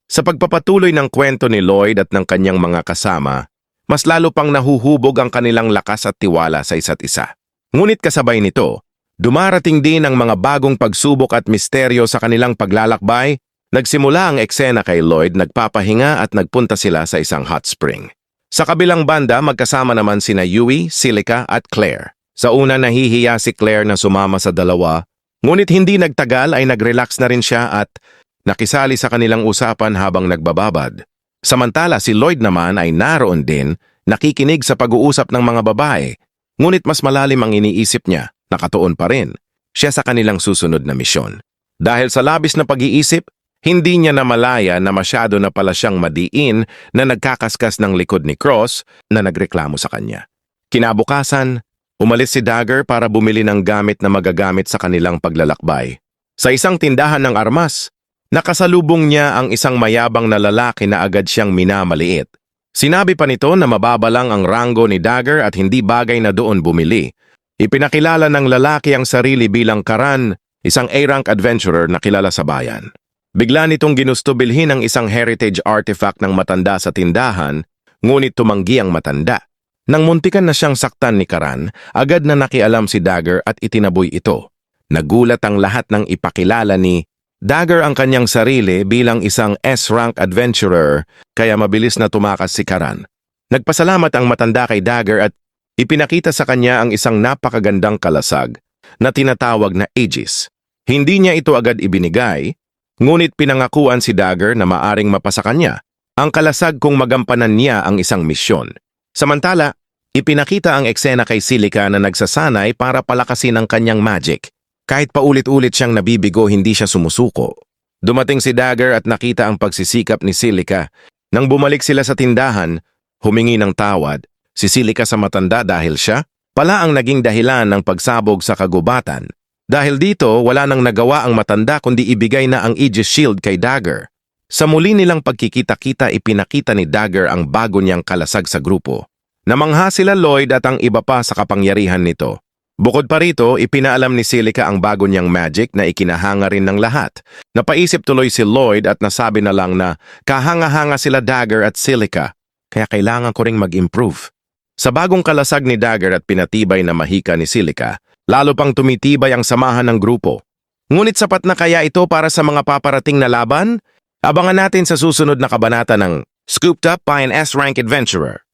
Sa pagpapatuloy ng kwento ni Lloyd at ng kanyang mga kasama, mas lalo pang nahuhubog ang kanilang lakas at tiwala sa isa't isa. Ngunit kasabay nito, dumarating din ang mga bagong pagsubok at misteryo sa kanilang paglalakbay. Nagsimula ang eksena kay Lloyd, nagpapahinga at nagpunta sila sa isang hot spring. Sa kabilang banda, magkasama naman sina Yui, Silica at Claire. Sa una nahihiya si Claire na sumama sa dalawa, ngunit hindi nagtagal ay nag-relax na rin siya at nakisali sa kanilang usapan habang nagbababad. Samantala si Lloyd naman ay naroon din, nakikinig sa pag-uusap ng mga babae, ngunit mas malalim ang iniisip niya, nakatuon pa rin siya sa kanilang susunod na misyon. Dahil sa labis na pag-iisip, hindi niya namalaya na masyado na pala siyang madiin na nagkakaskas ng likod ni Cross na nagreklamo sa kanya. Kinabukasan, umalis si Dagger para bumili ng gamit na magagamit sa kanilang paglalakbay. Sa isang tindahan ng armas, nakasalubong niya ang isang mayabang na lalaki na agad siyang minamaliit. Sinabi pa nito na mababa lang ang ranggo ni Dagger at hindi bagay na doon bumili. Ipinakilala ng lalaki ang sarili bilang Karan, isang A-rank adventurer na kilala sa bayan. Bigla nitong ginusto bilhin ang isang heritage artifact ng matanda sa tindahan, ngunit tumanggi ang matanda. Nang muntikan na siyang saktan ni Karan, agad na nakialam si Dagger at itinaboy ito. Nagulat ang lahat ng ipakilala ni Dagger ang kanyang sarili bilang isang S-rank adventurer, kaya mabilis na tumakas si Karan. Nagpasalamat ang matanda kay Dagger at ipinakita sa kanya ang isang napakagandang kalasag na tinatawag na Aegis. Hindi niya ito agad ibinigay, ngunit pinangakuan si Dagger na maaring mapasa kanya ang kalasag kung magampanan niya ang isang misyon. Samantala, ipinakita ang eksena kay Silica na nagsasanay para palakasin ang kanyang magic. Kahit paulit-ulit siyang nabibigo, hindi siya sumusuko. Dumating si Dagger at nakita ang pagsisikap ni Silica. Nang bumalik sila sa tindahan, humingi ng tawad si Silica sa matanda dahil siya pala ang naging dahilan ng pagsabog sa kagubatan. Dahil dito, wala nang nagawa ang matanda kundi ibigay na ang Aegis Shield kay Dagger. Sa muli nilang pagkikita-kita, ipinakita ni Dagger ang bago niyang kalasag sa grupo. Namangha sila Lloyd at ang iba pa sa kapangyarihan nito. Bukod pa rito, ipinaalam ni Silica ang bago niyang magic na ikinahanga rin ng lahat. Napaisip tuloy si Lloyd at nasabi na lang na kahanga-hanga sila Dagger at Silica, kaya kailangan ko ring mag-improve. Sa bagong kalasag ni Dagger at pinatibay na mahika ni Silica, lalo pang tumitibay ang samahan ng grupo. Ngunit sapat na kaya ito para sa mga paparating na laban? Abangan natin sa susunod na kabanata ng Scooped Up by an S-Rank Adventurer.